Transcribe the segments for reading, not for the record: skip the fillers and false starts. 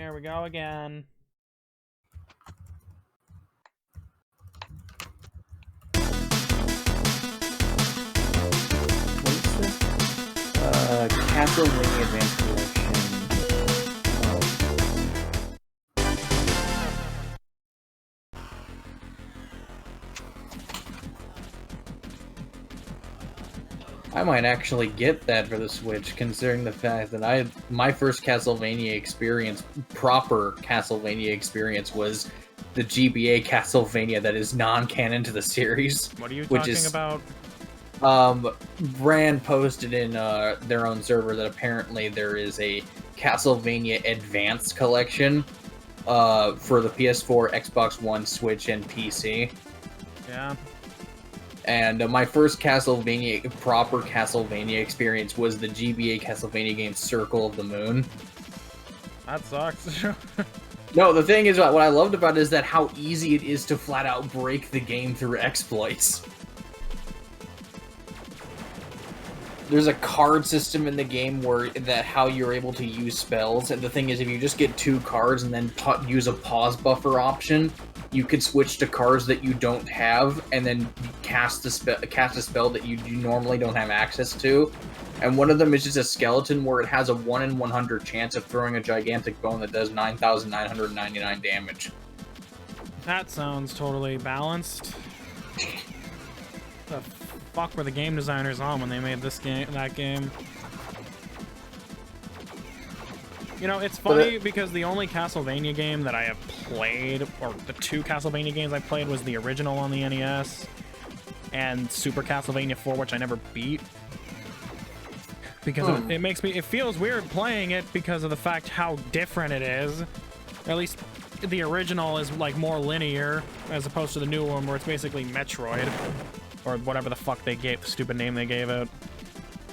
Here we go again. Castlevania Advanced Collection. I might actually get that for the Switch, considering the fact that my first Castlevania experience, proper Castlevania experience, was the GBA Castlevania that is non-canon to the series. What are you talking about? Brand posted in their own server that apparently there is a Castlevania Advanced Collection for the PS4, Xbox One, Switch, and PC. Yeah. And my first proper Castlevania experience was the GBA Castlevania game Circle of the Moon. That sucks. No, the thing is, what I loved about it is that how easy it is to flat out break the game through exploits. There's a card system in the game how you're able to use spells, and the thing is, if you just get 2 cards and then use a pause buffer option, you could switch to cards that you don't have, and then cast a spell that you normally don't have access to. And one of them is just a skeleton where it has a 1 in 100 chance of throwing a gigantic bone that does 9,999 damage. That sounds totally balanced. The fuck were the game designers on when they made that game? You know, it's funny because the only Castlevania game that I have played, or the 2 Castlevania games I played, was the original on the NES and Super Castlevania 4, which I never beat. Because it feels weird playing it because of the fact how different it is. Or at least the original is like more linear as opposed to the new one where it's basically Metroid. Or whatever the fuck the stupid name they gave it.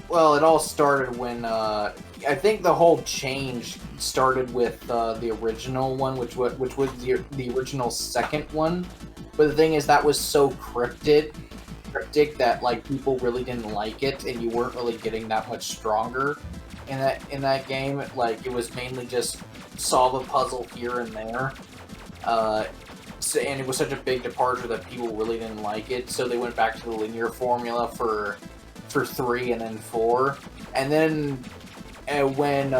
Well, it all started when, I think the whole change started with the original one, which was the original second one. But the thing is, that was so cryptic that like people really didn't like it, and you weren't really getting that much stronger in that game. Like, it was mainly just solve a puzzle here and there. And it was such a big departure that people really didn't like it, so they went back to the linear formula for 3 and then 4. And then when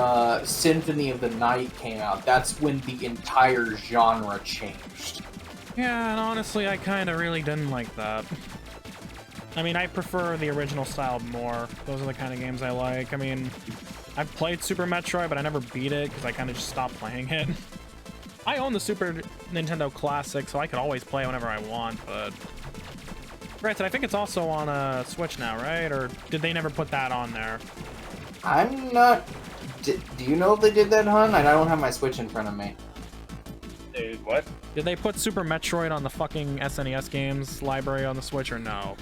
Symphony of the Night came out, that's when the entire genre changed. Yeah, and honestly, I kind of really didn't like that. I mean, I prefer the original style more. Those are the kind of games I like. I mean, I've played Super Metroid, but I never beat it because I kind of just stopped playing it. I own the Super Nintendo Classic, so I could always play whenever I want, but... Granted, I think it's also on a Switch now, right? Or did they never put that on there? I'm not... Do you know if they did that, hon? I don't have my Switch in front of me. Dude, what? Did they put Super Metroid on the fucking SNES games library on the Switch, or no?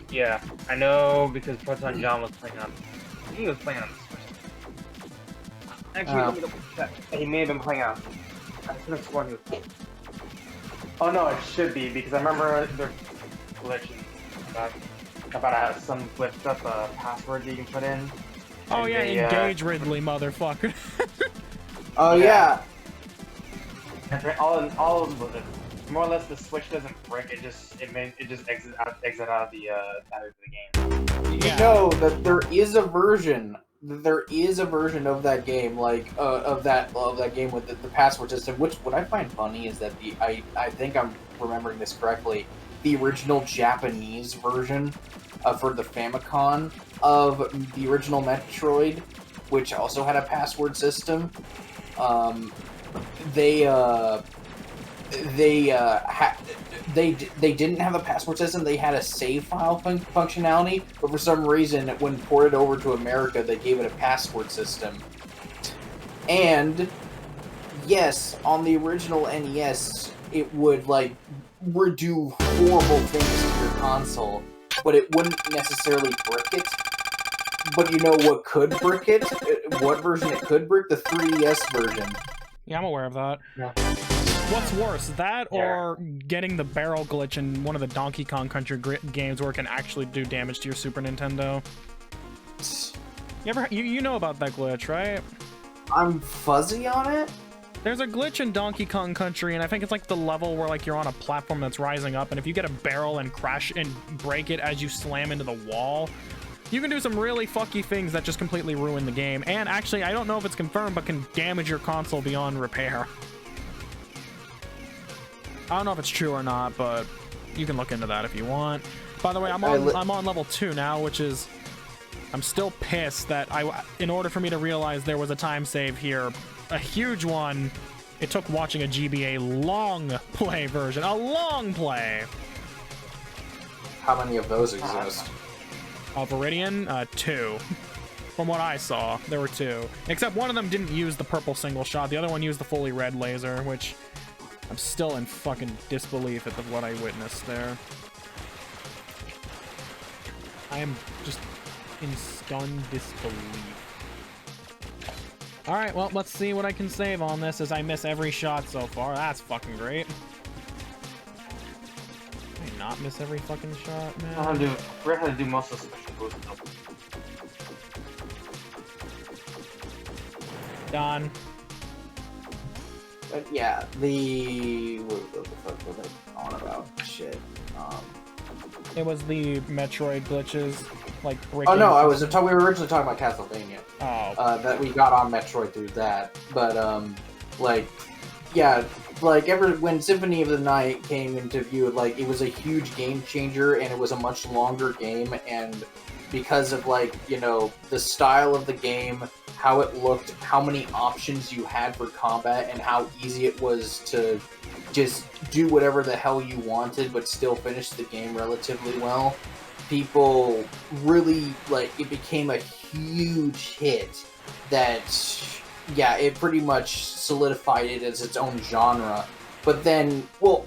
Yeah, I know because Proton John was playing on... He was playing on the Switch. Actually, let me double check. He may have been playing on... I could have sworn he was... Oh no, it should be, because I remember they're glitching about some flipped up password that you can put in. Oh yeah, engage Ridley, motherfucker. Oh yeah. All of it. More or less, the Switch doesn't brick. It just exit out of the game. You know that there is a version. There is a version of that game, like of that game with the password system. Which what I find funny is that I think I'm remembering this correctly. The original Japanese version for the Famicom of the original Metroid, which also had a password system. They didn't have a password system. They had a save file functionality, but for some reason, when ported over to America, they gave it a password system. And yes, on the original NES, it would like do horrible things to your console, but it wouldn't necessarily brick it. But you know what could brick it? What version it could brick? The 3DS version. Yeah, I'm aware of that. Yeah. What's worse, that or getting the barrel glitch in one of the Donkey Kong Country games where it can actually do damage to your Super Nintendo? You know about that glitch, right? I'm fuzzy on it. There's a glitch in Donkey Kong Country, and I think it's like the level where like you're on a platform that's rising up, and if you get a barrel and crash and break it as you slam into the wall, you can do some really fucky things that just completely ruin the game. And actually, I don't know if it's confirmed, but can damage your console beyond repair. I don't know if it's true or not, but you can look into that if you want. By the way, I'm on level 2 now, which is... I'm still pissed that in order for me to realize there was a time save here, a huge one, it took watching a GBA long play version. A long play! How many of those exist? Of Iridion? 2. From what I saw, there were 2. Except one of them didn't use the purple single shot. The other one used the fully red laser, which I'm still in fucking disbelief at what I witnessed there. I am just in stunned disbelief. Alright, well, let's see what I can save on this as I miss every shot so far. That's fucking great. Can I not miss every fucking shot, man? We're gonna do most of the special boosts. Done. But yeah, what the fuck was I on about? Shit. It was the Metroid glitches, like breaking... Oh no, we were originally talking about Castlevania. Oh. That we got on Metroid through that. But, like, yeah, like, when Symphony of the Night came into view, like, it was a huge game changer, and it was a much longer game, and because of, like, you know, the style of the game, how it looked, how many options you had for combat, and how easy it was to just do whatever the hell you wanted, but still finish the game relatively well. People really, like, it became a huge hit that, yeah, it pretty much solidified it as its own genre. But then, well,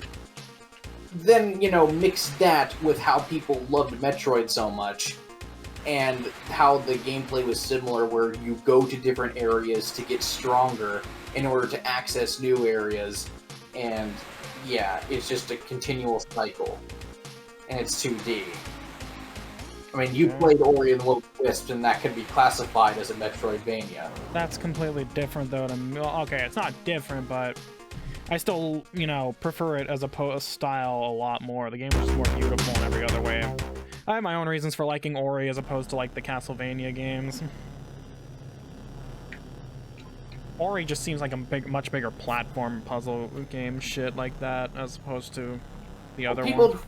you know, mix that with how people loved Metroid so much, and how the gameplay was similar, where you go to different areas to get stronger in order to access new areas. And yeah, it's just a continual cycle. And it's 2D. I mean, you played Ori and the Will of the Wisp, and that can be classified as a Metroidvania. That's completely different, though. Okay, it's not different, but I still, you know, prefer it as a style a lot more. The game is just more beautiful in every other way. I have my own reasons for liking Ori as opposed to, like, the Castlevania games. Ori just seems like a much bigger platform puzzle game shit like that, as opposed to the other one.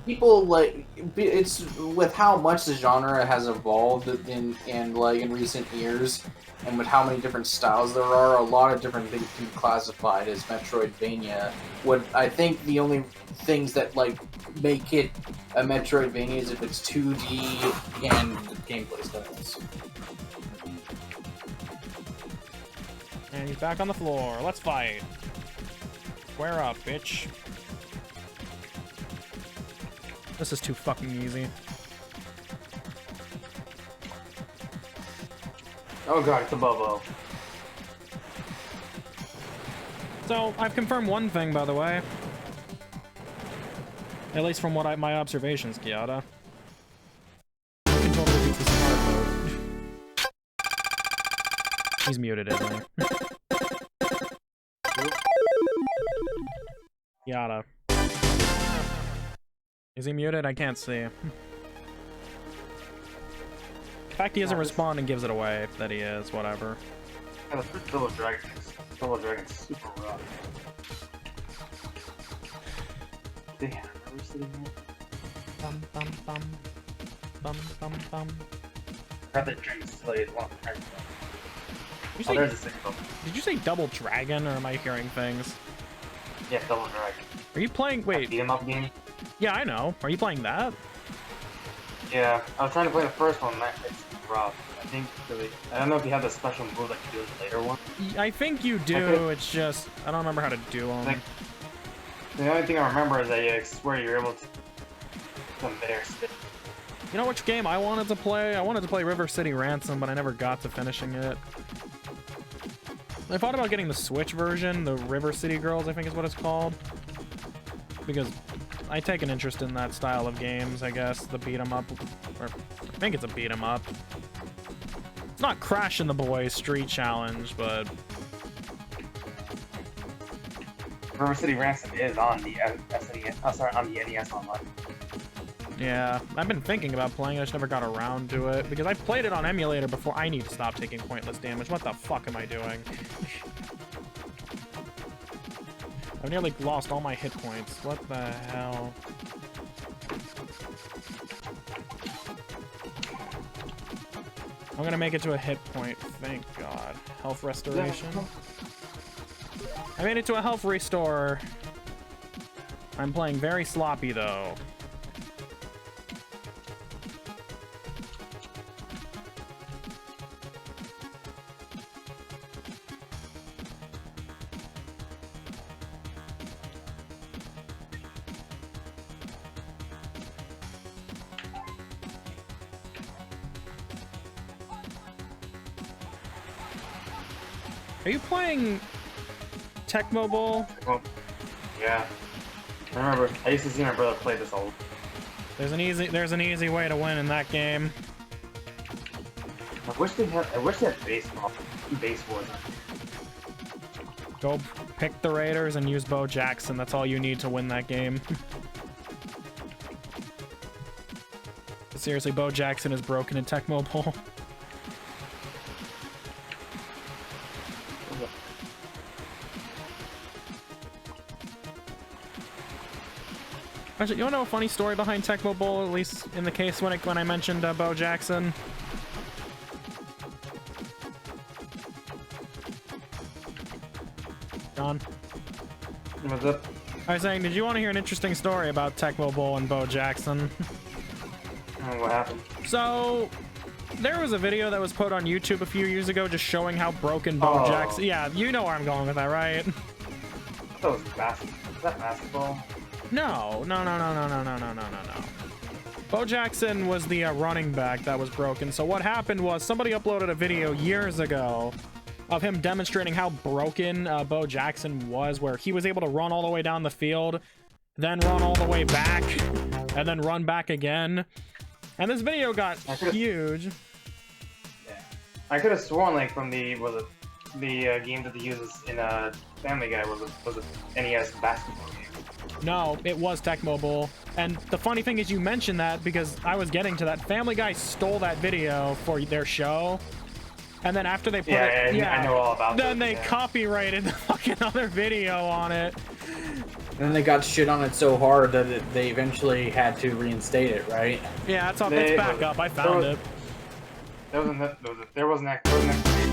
People, like, it's with how much the genre has evolved in recent years, and with how many different styles there are, a lot of different things can be classified as Metroidvania. What I think the only things that, like, make it a Metroidvania is if it's 2D and the gameplay styles. And he's back on the floor. Let's fight. Square up, bitch. This is too fucking easy. Oh god, it's a Bobo. So, I've confirmed one thing, by the way. At least from what my observations, Kiyata. You can totally beat this in hard mode. He's muted, isn't he? Kiyata. Is he muted? I can't see. In fact, he doesn't respond and gives it away that he is, whatever. Yeah, the first Double Dragon's super rough. Damn, we're sitting here. Bum bum bum. Bum bum bum. Grab that dragon slave long time. There's a signal. Did you say Double Dragon, or am I hearing things? Yeah, Double Dragon. Are you playing? Wait. Beat 'em up game? Yeah, I know. Are you playing that? Yeah, I was trying to play the first one. It's rough. I think I don't know if you have the special move like you do in the later one. I think you do. It's just I don't remember how to do them. Like, the only thing I remember is that I swear you're able to come there. You know which game I wanted to play? I wanted to play River City Ransom, but I never got to finishing it. I thought about getting the Switch version, the River City Girls, I think is what it's called. Because I take an interest in that style of games, I guess. The beat 'em up. Or I think it's a beat 'em up. not Crashing the Boys Street Challenge, but River City Ransom is on the SNES. Oh, sorry, on the NES Online. yeah, I've been thinking about playing. I just never got around to it because I played it on emulator before. I need to stop taking pointless damage. What the fuck am I doing? I've nearly lost all my hit points. What the hell? I'm gonna make it to a hit point. Thank God. Health restoration. I made it to a health restore. I'm playing very sloppy though. Are you playing Tecmo Bowl? Well, yeah. I remember, I used to see my brother play this all. There's an easy way to win in that game. I wish they had baseball. Baseball. Go pick the Raiders and use Bo Jackson. That's all you need to win that game. Seriously, Bo Jackson is broken in Tecmo Bowl. Actually, you wanna know a funny story behind Tecmo Bowl, at least in the case when I mentioned Bo Jackson? John? What's up? I was saying, did you want to hear an interesting story about Tecmo Bowl and Bo Jackson? What happened? So, there was a video that was put on YouTube a few years ago just showing how broken Bo Jackson... Yeah, you know where I'm going with that, right? I thought it was basketball. Is that basketball? No. Bo Jackson was the running back that was broken. So what happened was somebody uploaded a video years ago of him demonstrating how broken Bo Jackson was, where he was able to run all the way down the field, then run all the way back, and then run back again. And this video got huge. Yeah. I could have sworn, like, from the game that they uses in Family Guy was a NES basketball game. No, it was Tecmo Bowl. And the funny thing is you mentioned that because I was getting to that. Family Guy stole that video for their show. And then after they put it... Yeah, I know all about Then they copyrighted the fucking other video on it. And then they got shit on it so hard that they eventually had to reinstate it, right? Yeah, it's back up. I found it. There was an explanation.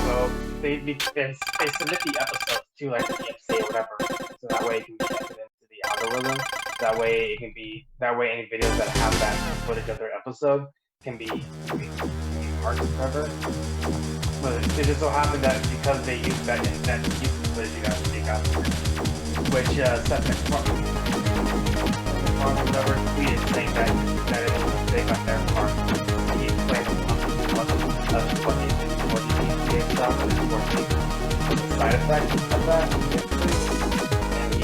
So they submit the episodes to like the EFC or whatever, so that way it can be entered into the algorithm. That way any videos that have that footage of their episode can be marked forever. But it just so happened that because they used that YouTube footage, they got which Seth MacFarlane or whatever tweeted saying that it was a mistake on their part. He explained what the stuff and the side effects of that, and he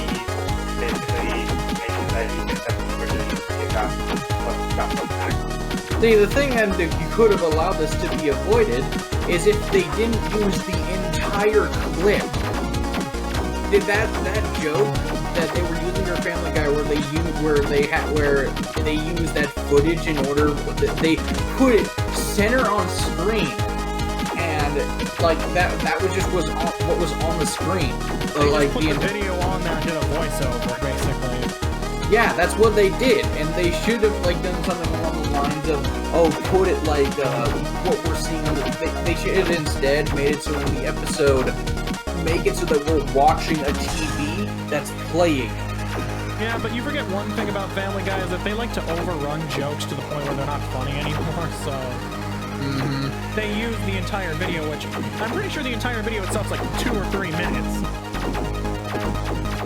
basically mentioned that he did that originally got put back. See, the thing that you could have allowed this to be avoided is if they didn't use the entire clip. Did that joke that they were using their Family Guy where they used that footage in order they put it center on screen, and like that was what was on the screen. They like put the video on there and did a voiceover basically. Yeah, that's what they did, and they should have like done something along the lines of, put it like what we're seeing. They should have instead made it so in the episode, make it so that we're watching a TV that's playing. Yeah, but you forget one thing about Family Guy is that they like to overrun jokes to the point where they're not funny anymore. So they use the entire video, which I'm pretty sure the entire video itself is like 2 or 3 minutes.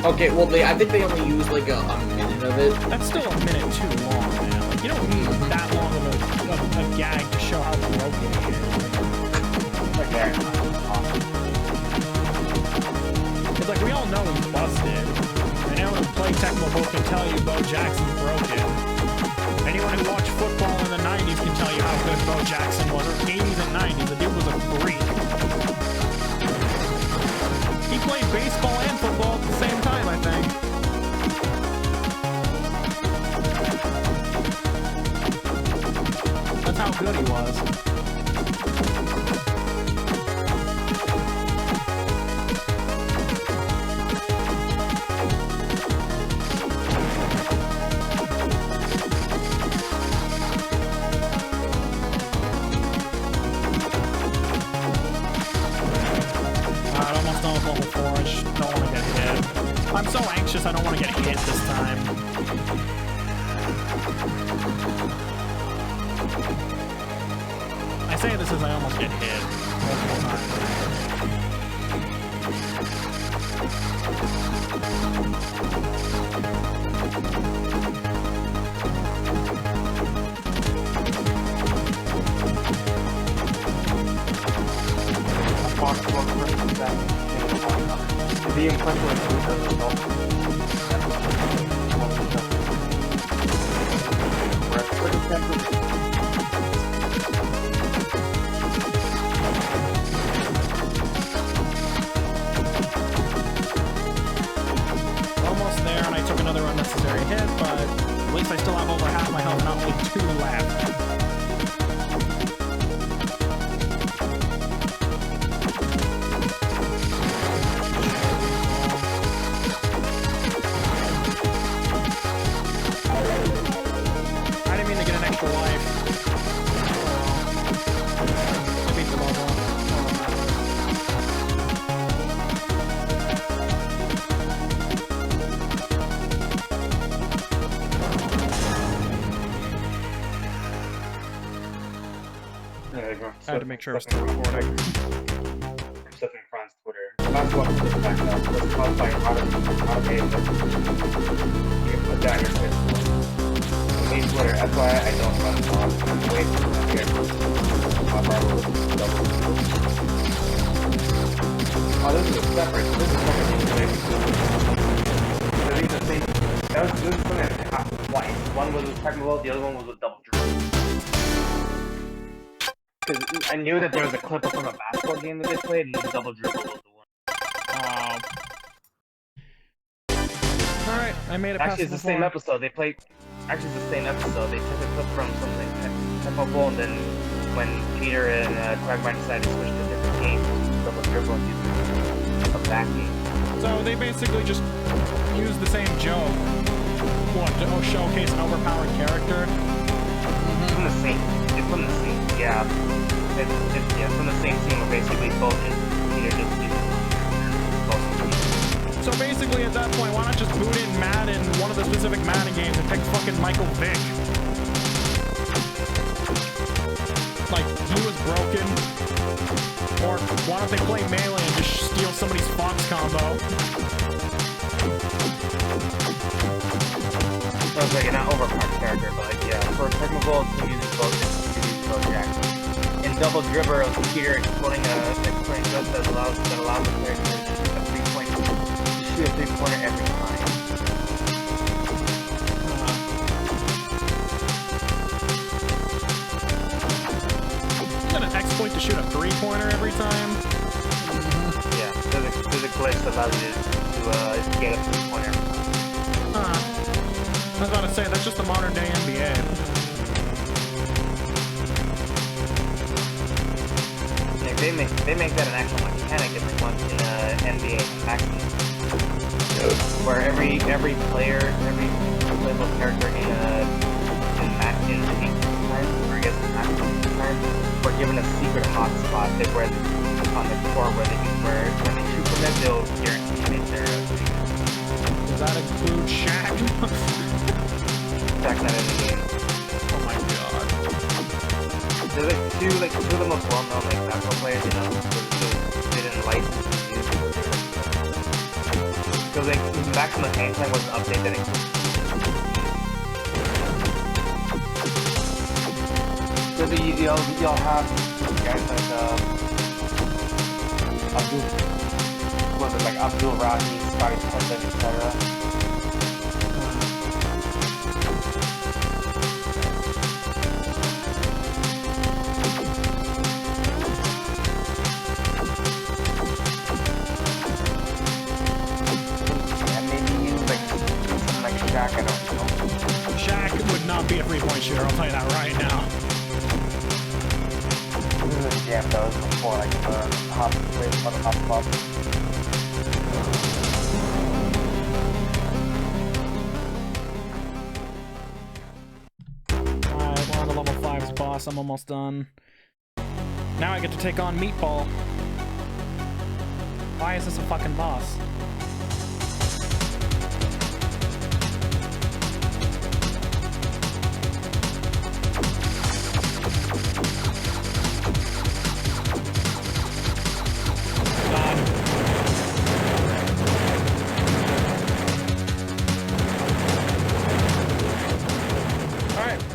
Okay, well, I think they only use like a minute of it. That's still a minute too long, man. Like, you don't need that long of a gag to show how broken it is. Okay. It's like, we all know he's busted. And anyone who played Tecmo Bowl can tell you Bo Jackson's broken. Anyone who watched football in the 90s can tell you how good Bo Jackson was, or 80s and 90s. The dude was a freak. He played baseball and football at the same time, I think. That's how good he was. I'm so anxious I don't want to get hit this time. I say this as I almost get hit multiple times. The impression was almost there, and I took another unnecessary hit, but at least I still have over half my health, not only 2 left. I had to make sure I was still recording. I'm stuffing Fran's Twitter. Last one was back up. Was caused by automated. You put down your Twitter. Main Twitter. That's why I don't run on. I'm way too much here. Oh, this is a separate. This is fucking the same. This is something that happened twice. One was with technical, the other one was with double dribble. Because I knew that there was a clip from a basketball game that they played, and the double dribble was the one. Alright, I made it past Actually, it's the same episode. They played. Actually, it's the same episode. They took a clip from something technical, and then when Peter and Quagmire decided to switch to a different game, double dribble and use a back game. So they basically just used the same joke. What, to showcase an overpowered character? It's from the same. It's from the same. Yeah. It's from the same team where basically both Peter just used both teams. So basically at that point, why not just boot in Madden, one of the specific Madden games, and pick fucking Michael Vick? Like, he was broken. Or why don't they play Melee and just steal somebody's Fox combo? Sounds like an overpowered character, but like, yeah, for technical, to use both Jackson. In double dribble, Peter exploding just that allows the player to shoot a 3-pointer every time. Is that an exploit to shoot a 3-pointer every time? Yeah, there's a glitch that allows you to get a 3-pointer. Huh. I was about to say, that's just the modern day NBA. Yeah, they make that an actual mechanic if they want in NBA Maximum. Where every player, every playable character in Maximum time, or I guess Maximum time, we're given a secret hotspot that where on the core where when they shoot from it, they'll guarantee make their Does that include Shaq? Shaq not in the game. Oh my god. There's two of the most well-known basketball players, they didn't license to use it. Because back in the same time was an update that included. So you'll have guys like Abdul Rahi, Scotty Pippen, etc. tell you that right now. This is a jam though, this is before like hop up. Alright, we're on the level 5's boss. I'm almost done. Now I get to take on Meatball. Why is this a fucking boss?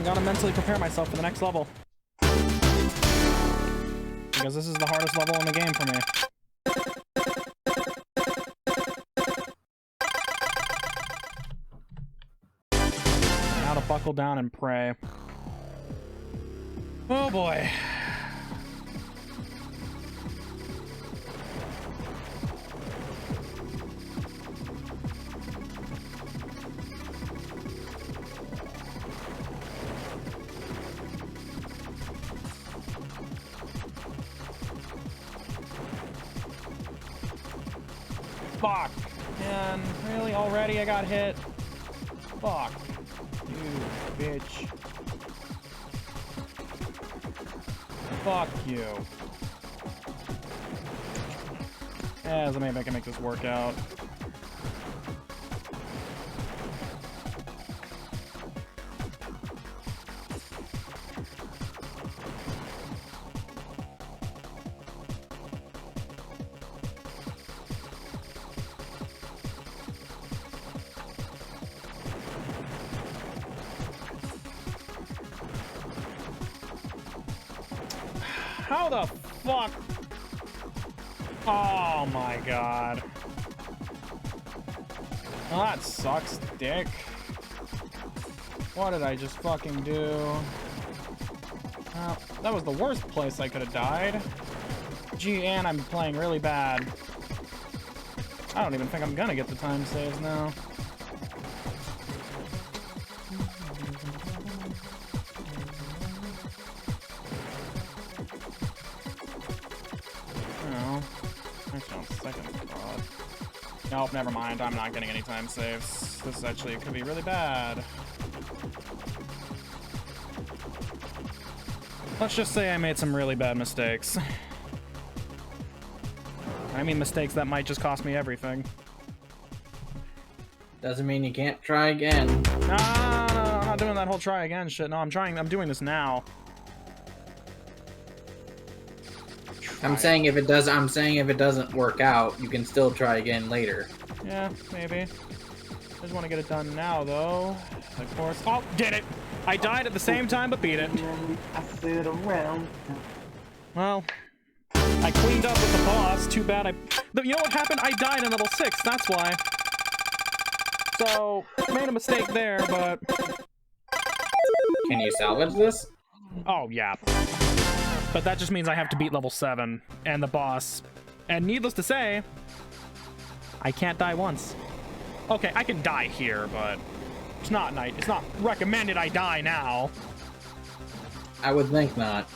Gotta mentally prepare myself for the next level. Because this is the hardest level in the game for me. Now to buckle down and pray. Oh boy. Fuck. Man, really? Already I got hit? Fuck. You bitch. Fuck you. Yeah, so maybe I can make this work out. How the fuck? Oh my god. Well, that sucks, dick. What did I just fucking do? That was the worst place I could have died. Gee, and I'm playing really bad. I don't even think I'm gonna get the time saves now. Nope, never mind. I'm not getting any time saves. This actually could be really bad. Let's just say I made some really bad mistakes. I mean mistakes that might just cost me everything. Doesn't mean you can't try again. No, I'm not doing that whole try again shit. No, I'm doing this now. I'm saying if it doesn't work out, you can still try again later. Yeah, maybe. I just want to get it done now, though. Of course. Oh, did it! I died at the same time, but beat it. I sit around. Well, I cleaned up with the boss. Too bad you know what happened? I died in level 6. That's why. So, made a mistake there, but... Can you salvage this? Oh, yeah. But that just means I have to beat level 7 and the boss. And needless to say, I can't die once. Okay, I can die here, but it's not recommended I die now. I would think not.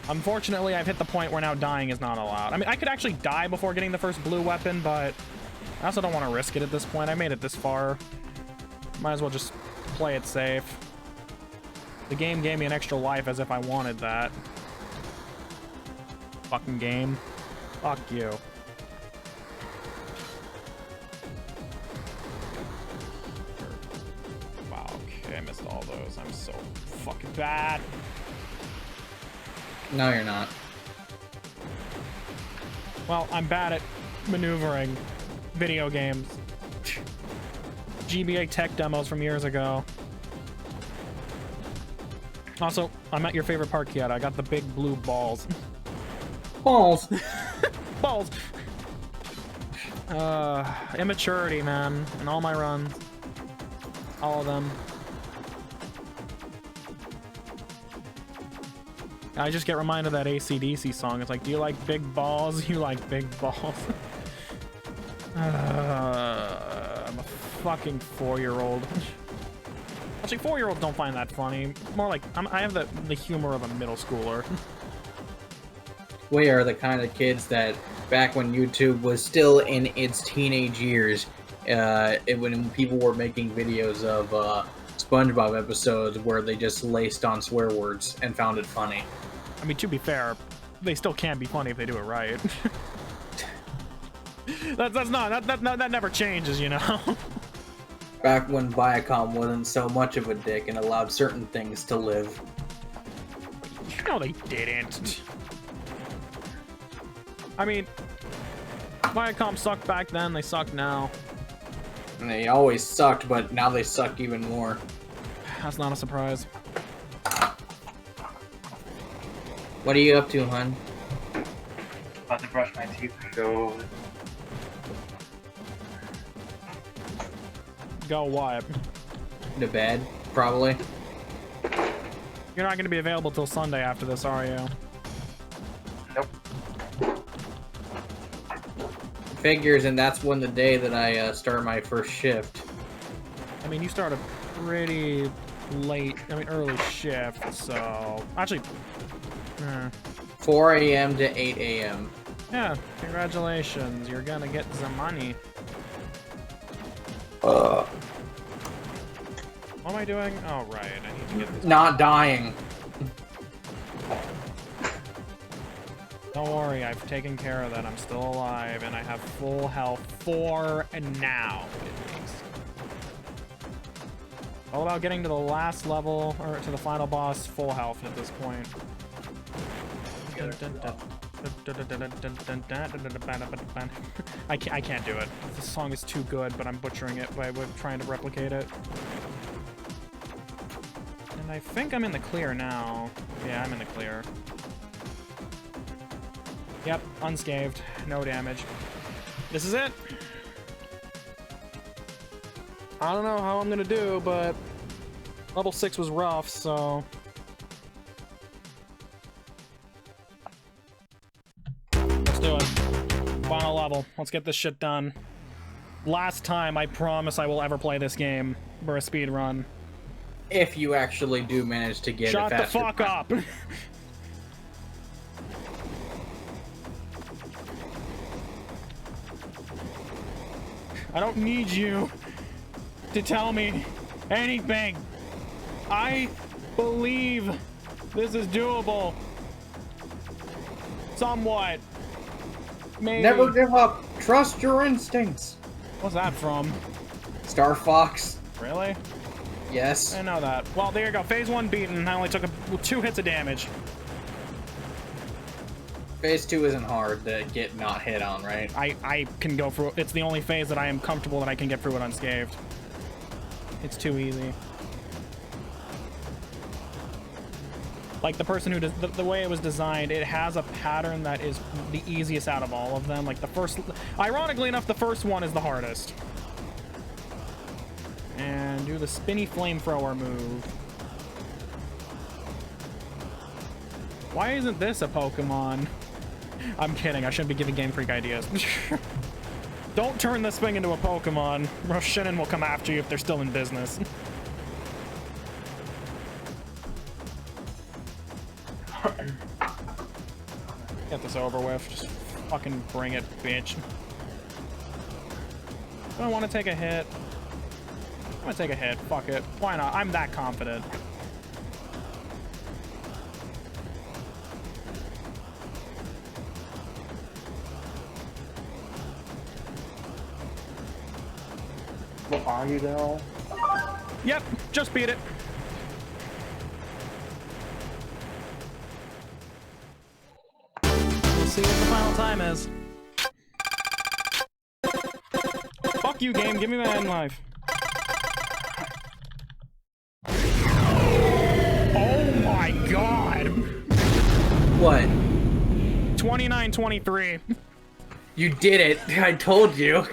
Unfortunately, I've hit the point where now dying is not allowed. I mean, I could actually die before getting the first blue weapon, but I also don't want to risk it at this point. I made it this far. Might as well just play it safe. The game gave me an extra life as if I wanted that. Fucking game. Fuck you. Wow, okay, I missed all those. I'm so fucking bad. No, you're not. Well, I'm bad at maneuvering video games. GBA tech demos from years ago. Also, I'm at your favorite part, Kiyata. I got the big blue balls. Balls. Balls. Immaturity, man. In all my runs. All of them. I just get reminded of that AC/DC song. It's like, do you like big balls? You like big balls. I'm a fucking 4-year-old. Actually, 4-year-olds don't find that funny. More like, I have the humor of a middle schooler. We are the kind of kids that, back when YouTube was still in its teenage years, when people were making videos of SpongeBob episodes where they just laced on swear words and found it funny. I mean, to be fair, they still can be funny if they do it right. That never changes, you know? Back when Viacom wasn't so much of a dick and allowed certain things to live. No, they didn't. I mean, Viacom sucked back then, they suck now. And they always sucked, but now they suck even more. That's not a surprise. What are you up to, hun? About to brush my teeth and go. Go what? To bed, probably. You're not going to be available till Sunday after this, are you? Nope. Figures, and that's when the day that I start my first shift. I mean, you start a pretty late, early shift, so... Actually... 4 a.m. to 8 a.m. Yeah, congratulations. You're gonna get the money. Uh. What am I doing? Oh, right. I need to get this. Not dying. Don't worry, I've taken care of that. I'm still alive, and I have full health for now, at least. All about getting to the last level, or to the final boss, full health at this point. I can't do it. This song is too good, but I'm butchering it by trying to replicate it. And I think I'm in the clear now. Yeah, I'm in the clear. Yep, unscathed. No damage. This is it. I don't know how I'm gonna do, but level 6 was rough, so... Let's do it. Final level. Let's get this shit done. Last time, I promise I will ever play this game for a speed run. If you actually do manage to get Shut it the faster. fuck up! I don't need you to tell me anything. I believe this is doable. Somewhat. Maybe. Never give up. Trust your instincts. What's that from? Star Fox. Really? Yes. I know that. Well, there you go. Phase 1 beaten. I only took 2 hits of damage. Phase 2 isn't hard to get not hit on, right? I can go through. It's the only phase that I am comfortable that I can get through it unscathed. It's too easy. Like the person who does the way it was designed, it has a pattern that is the easiest out of all of them. Like the first, ironically enough, the first one is the hardest. And do the spinny flamethrower move. Why isn't this a Pokemon? I'm kidding. I shouldn't be giving Game Freak ideas. Don't turn this thing into a Pokemon. Roshinin will come after you if they're still in business. Get this over with. Just fucking bring it, bitch. Do I want to take a hit? I'm gonna take a hit. Fuck it. Why not? I'm that confident. What are you though? Yep, just beat it. Let's see what the final time is. Fuck you, game. Give me my end life. Oh my god. What? 29-23. You did it. I told you.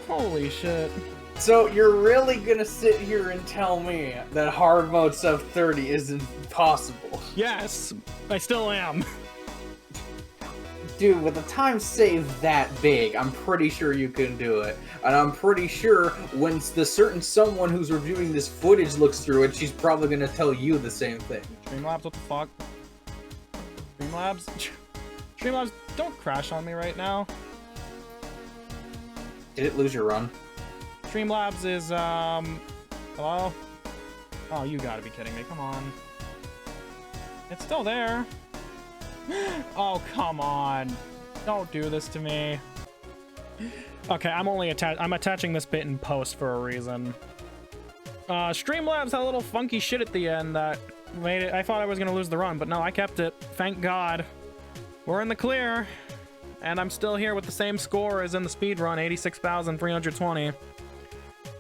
Holy shit. So you're really gonna sit here and tell me that hard mode sub 30 isn't possible? Yes, I still am. Dude, with a time save that big, I'm pretty sure you can do it. And I'm pretty sure when the certain someone who's reviewing this footage looks through it, she's probably gonna tell you the same thing. Streamlabs, what the fuck? Streamlabs? Streamlabs, don't crash on me right now. Did it lose your run? Streamlabs is, hello? Oh, you gotta be kidding me, come on. It's still there. Oh, come on. Don't do this to me. Okay, I'm attaching this bit in post for a reason. Streamlabs had a little funky shit at the end that made it. I thought I was gonna lose the run, but no, I kept it. Thank God. We're in the clear, and I'm still here with the same score as in the speed run, 86,320.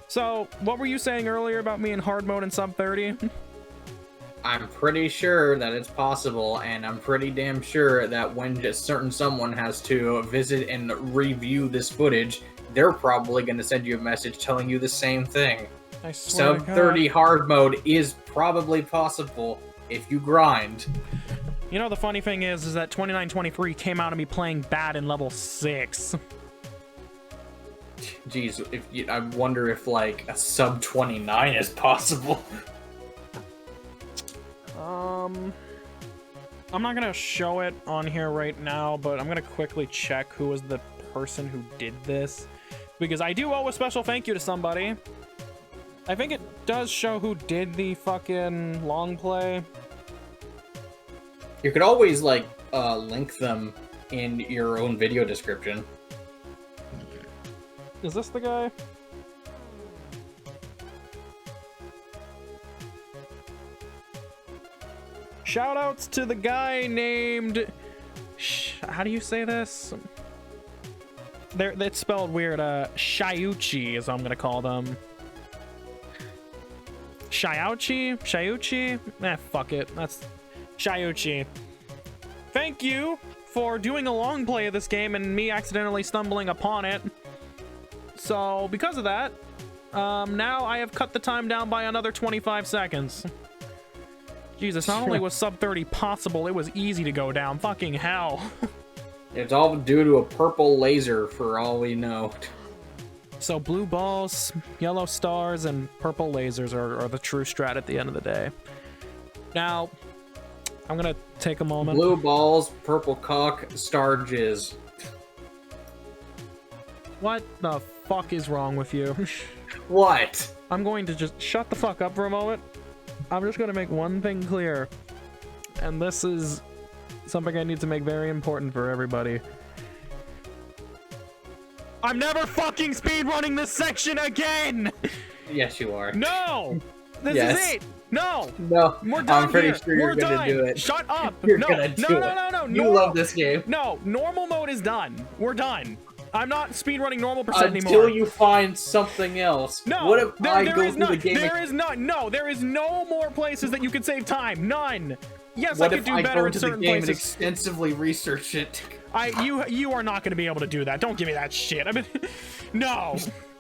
So, what were you saying earlier about me in hard mode in sub 30? I'm pretty sure that it's possible, and I'm pretty damn sure that when a certain someone has to visit and review this footage, they're probably going to send you a message telling you the same thing. I swear to Sub God. 30 hard mode is probably possible if you grind. You know, the funny thing is that 2923 came out of me playing bad in level 6. Jeez, I wonder if, like, a sub 29 is possible. I'm not gonna show it on here right now, but I'm gonna quickly check who was the person who did this, because I do owe a special thank you to somebody. I think it does show who did the fucking long play. You could always, like, link them in your own video description. Is this the guy? Shoutouts to the guy named... How do you say this? It's spelled weird. Shiuchi is what I'm gonna call them. Shiuchi? Eh, fuck it. That's Shiuchi. Thank you for doing a long play of this game and me accidentally stumbling upon it. So, because of that, now I have cut the time down by another 25 seconds. Jesus, not only was sub 30 possible, it was easy to go down. Fucking hell. It's all due to a purple laser, for all we know. So blue balls, yellow stars, and purple lasers are the true strat at the end of the day. Now, I'm gonna take a moment. Blue balls, purple cock, star jizz. What the fuck is wrong with you? What? I'm going to just shut the fuck up for a moment. I'm just gonna make one thing clear. And this is something I need to make very important for everybody. I'm never fucking speedrunning this section again! Yes, you are. No! This Yes. is it! No! No, We're done I'm pretty here. sure you're We're gonna done. do it. Shut up! You're no, gonna do no, it. no, no, no, You normal, love this game. No, normal mode is done. We're done. I'm not speedrunning normal percent Until anymore. you find something else. No, What if there, I there go is through not, the game? there is not, no, there is no more places that you can save time. None. Yes, What I could if do I better go in into the certain game and places. extensively research it? You are not going to be able to do that. Don't give me that shit. I mean, no,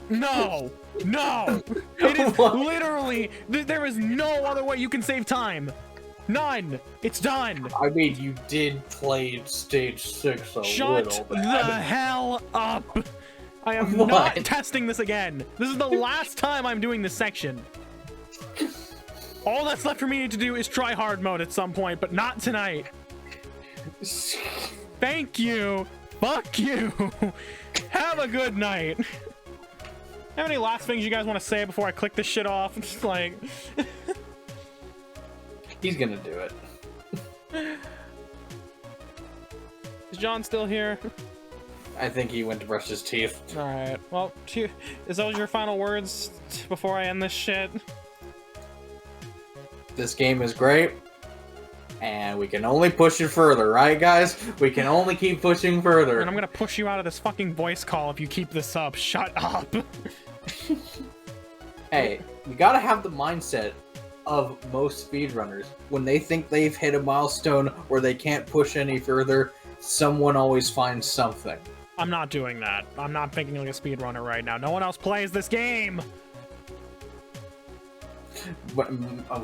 no, no. It is What? literally, there is no other way you can save time. None. It's done. I mean, you did play stage 6 a Shut little the bit. hell up. I am What? not testing this again. This is the last time I'm doing this section. All that's left for me to do is try hard mode at some point, but not tonight. Thank you. Fuck you. Have a good night. Have any last things you guys want to say before I click this shit off? Just like... He's gonna do it. Is John still here? I think he went to brush his teeth. Alright, well, is those your final words before I end this shit? This game is great, and we can only push it further, right, guys? We can only keep pushing further. And I'm gonna push you out of this fucking voice call if you keep this up. Shut up! Hey, you gotta have the mindset of most speedrunners. When they think they've hit a milestone where they can't push any further, someone always finds something. I'm not doing that. I'm not thinking like a speedrunner right now. No one else plays this game!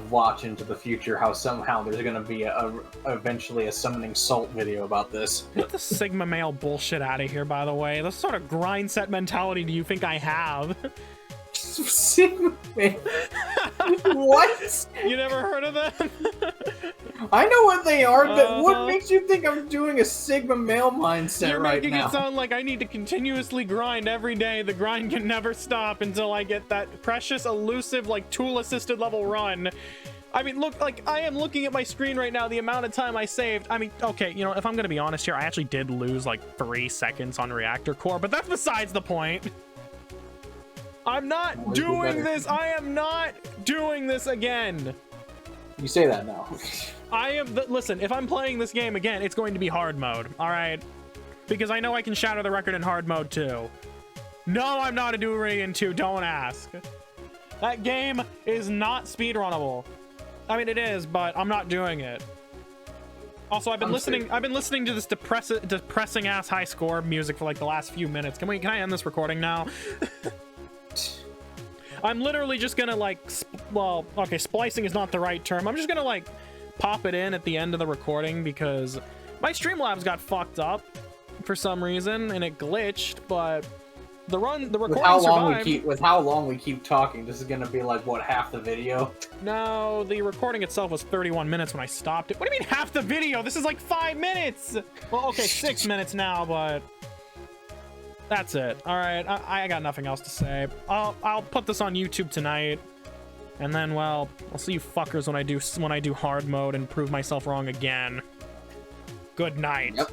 watch into the future how somehow there's gonna be eventually a summoning salt video about this. Get the Sigma male bullshit out of here, by the way. What sort of grind set mentality do you think I have? Sigma male? What? You never heard of them? I know what they are, but what makes you think I'm doing a Sigma male mindset You're right making now? it sound like I need to continuously grind every day. The grind can never stop until I get that precious, elusive, like, tool-assisted level run. I mean, look, like, I am looking at my screen right now, the amount of time I saved. I mean, okay, you know, if I'm gonna be honest here, I actually did lose, like, 3 seconds on reactor core, but that's besides the point. I'm not doing this. I am not doing this again. You say that now. Listen, if I'm playing this game again, it's going to be hard mode, all right? Because I know I can shatter the record in hard mode too. No, I'm not a do Iridion 2, don't ask. That game is not speedrunnable. I mean, it is, but I'm not doing it. Also, I've been listening to this depressing ass high score music for like the last few minutes. Can I end this recording now? I'm literally just gonna like, well, okay, splicing is not the right term. I'm just gonna like pop it in at the end of the recording because my Streamlabs got fucked up for some reason and it glitched, but the recording survived. With how long we keep talking, this is gonna be like, what, half the video? No, the recording itself was 31 minutes when I stopped it. What do you mean half the video? This is like 5 minutes. Well, okay, 6 minutes now, but that's it. All right, I got nothing else to say. I'll put this on YouTube tonight, and then, well, I'll see you fuckers when I do hard mode and prove myself wrong again. Good night. Yep.